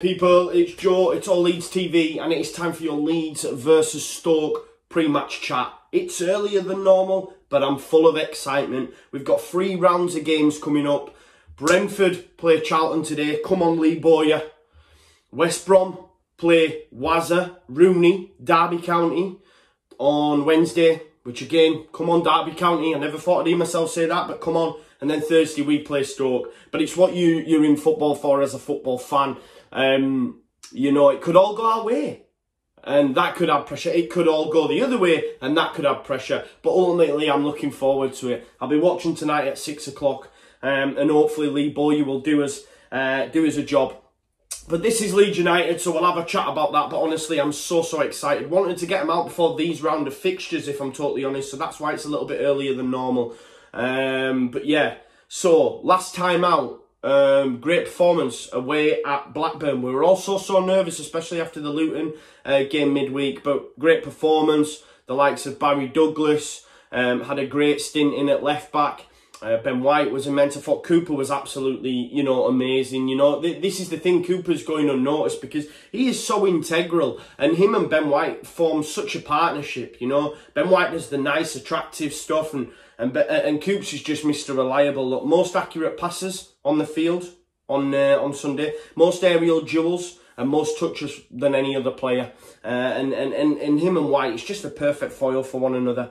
People, it's Joe, it's all Leeds TV, and it's time for your Leeds versus Stoke pre-match chat. It's earlier than normal, but I'm full of excitement. We've got 3 rounds of games coming up. Brentford play Charlton today. Come on, Lee Bowyer. West Brom play Wazza, Rooney, Derby County on Wednesday, which again, come on, Derby County. I never thought I'd hear myself say that, but come on. And then Thursday we play Stoke. But it's what you're in football for as a football fan. You know, it could all go our way. And that could have pressure. It could all go the other way, and that could have pressure. But ultimately, I'm looking forward to it. I'll be watching tonight at 6 o'clock. And hopefully Lee Bowyer will do us a job. But this is Leeds United, so we'll have a chat about that. But honestly, I'm so excited. Wanted to get them out before these round of fixtures, if I'm totally honest. So that's why it's a little bit earlier than normal. But yeah, so last time out, great performance away at Blackburn. We were all so nervous, especially after the Luton game midweek. But great performance. The likes of Barry Douglas had a great stint in at left back. Ben White was immense. I thought Cooper was absolutely, you know, amazing. You know, this is the thing, Cooper's going unnoticed because he is so integral. And him and Ben White form such a partnership, you know. Ben White does the nice, attractive stuff and Coops is just Mr. Reliable. Look, most accurate passes on the field on Sunday. Most aerial duels and most touches than any other player. And him and White, it's just a perfect foil for one another.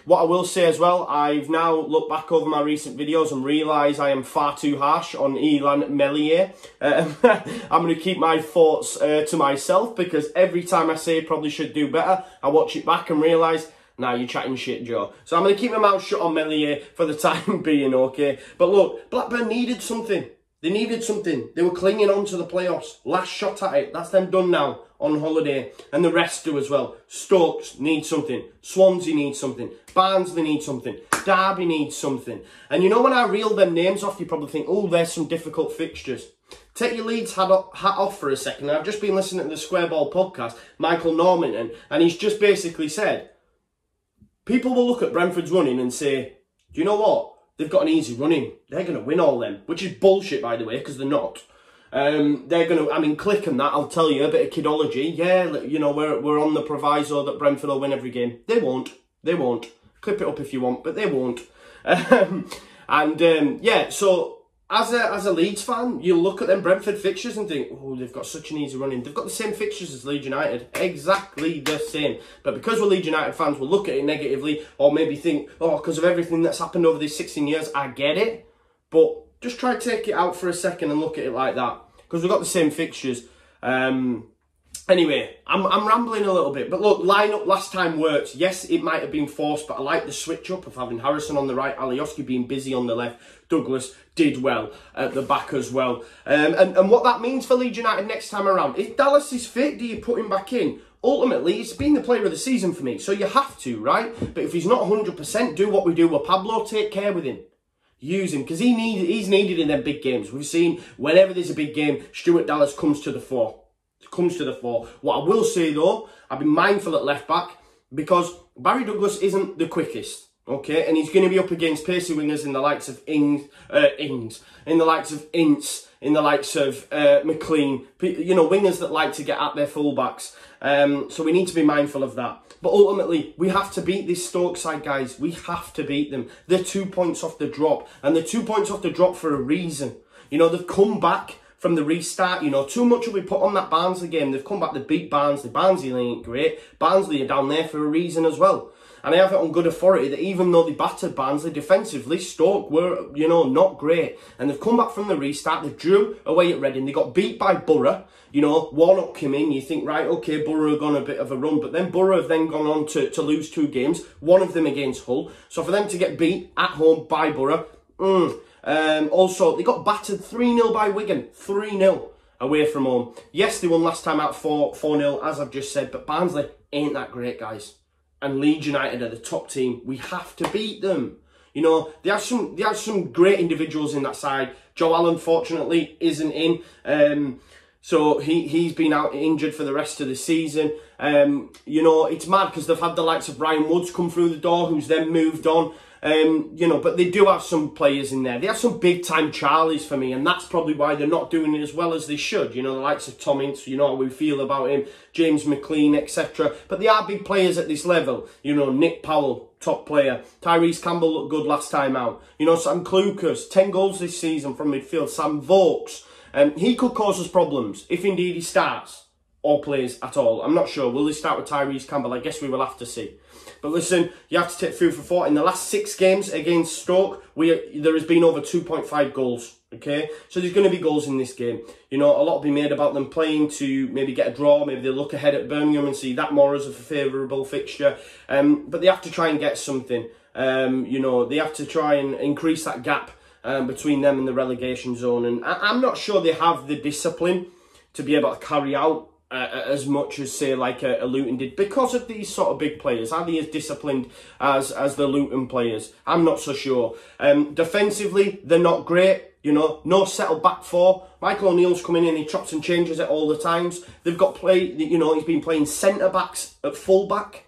What I will say as well, I've now looked back over my recent videos and realised I am far too harsh on Elan Mellier. I'm going to keep my thoughts to myself because every time I say probably should do better, I watch it back and realise, nah, you're chatting shit, Joe. So I'm going to keep my mouth shut on Mellier for the time being, okay? But look, Blackburn needed something. They needed something. They were clinging on to the playoffs. Last shot at it. That's them done now on holiday. And the rest do as well. Stoke needs something. Swansea needs something. Barnsley needs something. Derby needs something. And you know when I reel them names off, you probably think, oh, there's some difficult fixtures. Take your Leeds hat off for a second. I've just been listening to the Square Ball podcast, Michael Norman, and he's just basically said, people will look at Brentford's running and say, do you know what? They've got an easy running. They're going to win all them, which is bullshit, by the way, because they're not. They're going to, I mean, click on that, I'll tell you, a bit of kidology. Yeah, you know, we're on the proviso that Brentford will win every game. They won't. They won't. Clip it up if you want, but they won't. Yeah, so as a Leeds fan, you look at them Brentford fixtures and think, oh, they've got such an easy running. They've got the same fixtures as Leeds United. Exactly the same. But because we're Leeds United fans, we'll look at it negatively or maybe think, oh, because of everything that's happened over these 16 years, I get it. But just try to take it out for a second and look at it like that. Because we've got the same fixtures. Anyway, I'm rambling a little bit. But look, line-up last time worked. Yes, it might have been forced, but I like the switch-up of having Harrison on the right, Alioski being busy on the left. Douglas did well at the back as well. And what that means for Leeds United next time around, if Dallas is fit, do you put him back in? Ultimately, he's been the player of the season for me, so you have to, right? But if he's not 100%, do what we do with Pablo, take care with him. Use him, because he's needed in them big games. We've seen whenever there's a big game, Stuart Dallas comes to the fore. Comes to the fore. What I will say though, I've been mindful at left back because Barry Douglas isn't the quickest, okay, and he's going to be up against pacey wingers in the likes of in the likes of Ince, in the likes of McLean, you know, wingers that like to get at their fullbacks. So we need to be mindful of that. But ultimately, we have to beat this Stoke side, guys. We have to beat them. They're 2 points off the drop, and they're 2 points off the drop for a reason. You know, they've come back from the restart, you know, too much will be put on that Barnsley game. They've come back to beat Barnsley. Barnsley ain't great. Barnsley are down there for a reason as well. And I have it on good authority that even though they battered Barnsley defensively, Stoke were, you know, not great. And they've come back from the restart. They drew away at Reading. They got beat by Borough. You know, Warnock came in. You think, right, okay, Borough have gone a bit of a run. But then Borough have then gone on to lose 2 games. One of them against Hull. So for them to get beat at home by Borough, also, they got battered 3-0 by Wigan. 3-0 away from home. Yes, they won last time out 4-0, as I've just said. But Barnsley ain't that great, guys. And Leeds United are the top team. We have to beat them. You know, they have some great individuals in that side. Joe Allen, fortunately, isn't in. So he's been out injured for the rest of the season. You know, it's mad because they've had the likes of Ryan Woods come through the door, who's then moved on. You know, but they do have some players in there. They have some big-time Charlies for me, and that's probably why they're not doing it as well as they should. You know, the likes of Tom Ince, you know how we feel about him, James McLean, etc. But they are big players at this level. You know, Nick Powell, top player. Tyrese Campbell looked good last time out. You know, Sam Klukas, 10 goals this season from midfield. Sam Vokes, he could cause us problems if indeed he starts or plays at all. I'm not sure. Will he start with Tyrese Campbell? I guess we will have to see. But listen, you have to take food for thought. In the last 6 games against Stoke, there has been over 2.5 goals. Okay, so there's going to be goals in this game. You know, a lot will be made about them playing to maybe get a draw. Maybe they'll look ahead at Birmingham and see that more as a favourable fixture. But they have to try and get something. You know, they have to try and increase that gap between them and the relegation zone. And I'm not sure they have the discipline to be able to carry out as much as, say, like a Luton did, because of these sort of big players. Are they as disciplined as the Luton players? I'm not so sure. Defensively, they're not great. You know, no settled back four. Michael O'Neill's coming in, he chops and changes it all the times. They've got you know, he's been playing centre-backs at full-back.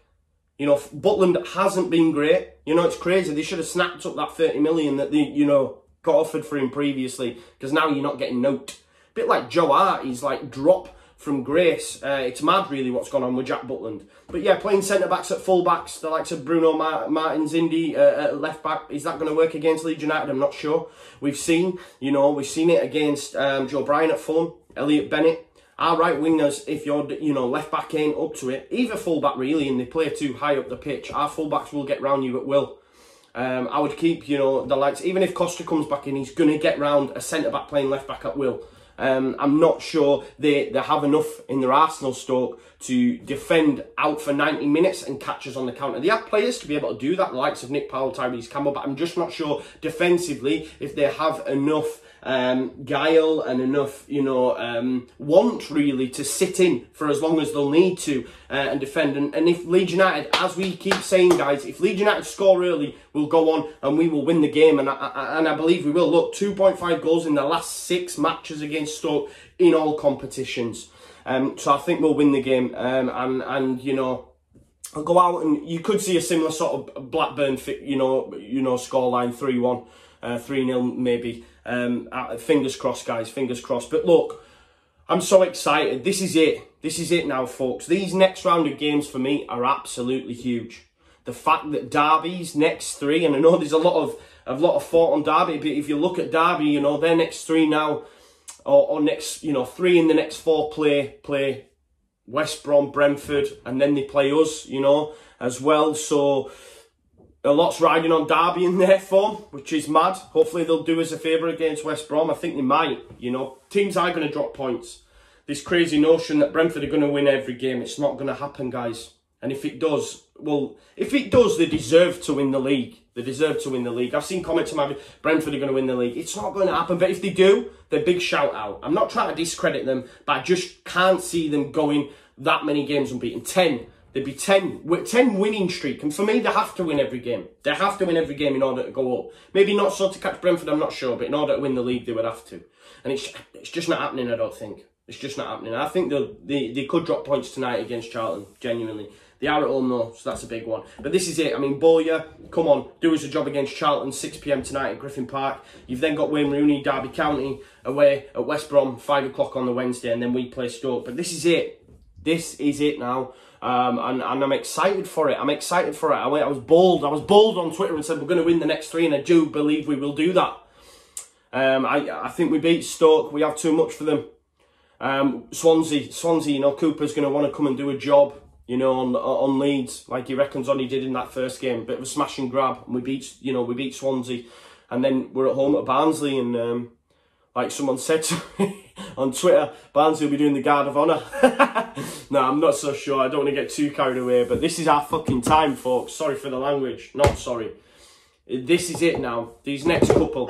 You know, Butland hasn't been great. You know, it's crazy. They should have snapped up that 30 million that they, you know, got offered for him previously, because now you're not getting note. Bit like Joe Hart, he's like drop from grace. It's mad really what's gone on with Jack Butland. But yeah, playing centre-backs at full-backs, the likes of Bruno Martins Indy at left-back, is that going to work against Leeds United? I'm not sure. We've seen it against Joe Bryan at Fulham, Elliot Bennett. Our right wingers, if your left-back ain't up to it, either full-back really, and they play too high up the pitch, our full-backs will get round you at will. I would keep, you know, the likes, even if Costa comes back in, he's going to get round a centre-back playing left-back at will. I'm not sure they have enough in their Arsenal Stoke to defend out for 90 minutes and catch us on the counter. They have players to be able to do that, the likes of Nick Powell, Tyrese Campbell, but I'm just not sure defensively if they have enough guile and enough, you know, want really to sit in for as long as they'll need to and defend. And if Leeds United, as we keep saying, guys, if Leeds United score early, we'll go on and we will win the game. And I believe we will. Look, 2.5 goals in the last 6 matches against Stoke in all competitions. So I think we'll win the game. And you know, I'll go out and you could see a similar sort of Blackburn, you know, scoreline 3-1, 3-0 maybe. Fingers crossed, guys, fingers crossed. But look, I'm so excited. This is it. This is it now, folks. These next round of games for me are absolutely huge. The fact that Derby's next 3, and I know there's a lot of thought on Derby, but if you look at Derby, you know, their next 3 now, or next, you know, 3 in the next 4 play West Brom, Brentford, and then they play us, you know, as well. So a lot's riding on Derby in their form, which is mad. Hopefully they'll do us a favour against West Brom. I think they might, you know. Teams are going to drop points. This crazy notion that Brentford are going to win every game, it's not going to happen, guys. And if it does, well, if it does, they deserve to win the league. They deserve to win the league. I've seen comments about Brentford are going to win the league. It's not going to happen. But if they do, they're big shout out. I'm not trying to discredit them, but I just can't see them going that many games unbeaten. 10. There'd be 10 winning streak. And for me, they have to win every game. They have to win every game in order to go up. Maybe not so to catch Brentford, I'm not sure. But in order to win the league, they would have to. And it's just not happening, I don't think. It's just not happening. I think they could drop points tonight against Charlton, genuinely. They are at home though, so that's a big one. But this is it. I mean, Bowyer, come on, do us a job against Charlton, 6 PM tonight at Griffin Park. You've then got Wayne Rooney, Derby County, away at West Brom, 5 o'clock on the Wednesday, and then we play Stoke. But this is it. This is it now. And I'm excited for it. I'm excited for it. I was bold on Twitter and said we're going to win the next 3, and I do believe we will do that. I think we beat Stoke. We have too much for them. Swansea, you know, Cooper's going to want to come and do a job, you know, on Leeds, like he reckons on he did in that first game. Bit of a smash and grab, and we beat Swansea, and then we're at home at Barnsley, and like someone said to me on Twitter, Barnsley will be doing the Guard of Honour. No, I'm not so sure. I don't want to get too carried away, but this is our fucking time, folks. Sorry for the language. Not sorry. This is it now. These next couple.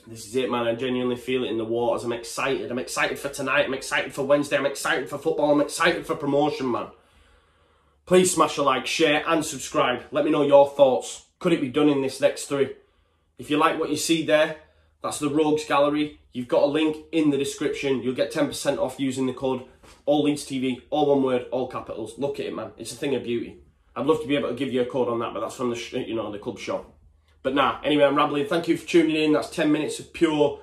This is it, man. I genuinely feel it in the waters. I'm excited. I'm excited for tonight. I'm excited for Wednesday. I'm excited for football. I'm excited for promotion, man. Please smash a like, share and subscribe. Let me know your thoughts. Could it be done in this next 3? If you like what you see there, that's the Rogues Gallery. You've got a link in the description. You'll get 10% off using the code All Leeds TV, all one word, all capitals. Look at it, man. It's a thing of beauty. I'd love to be able to give you a code on that, but that's from the, the club shop. But nah, anyway, I'm rambling. Thank you for tuning in. That's 10 minutes of pure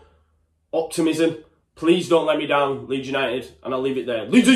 optimism. Please don't let me down, Leeds United. And I'll leave it there. Leeds!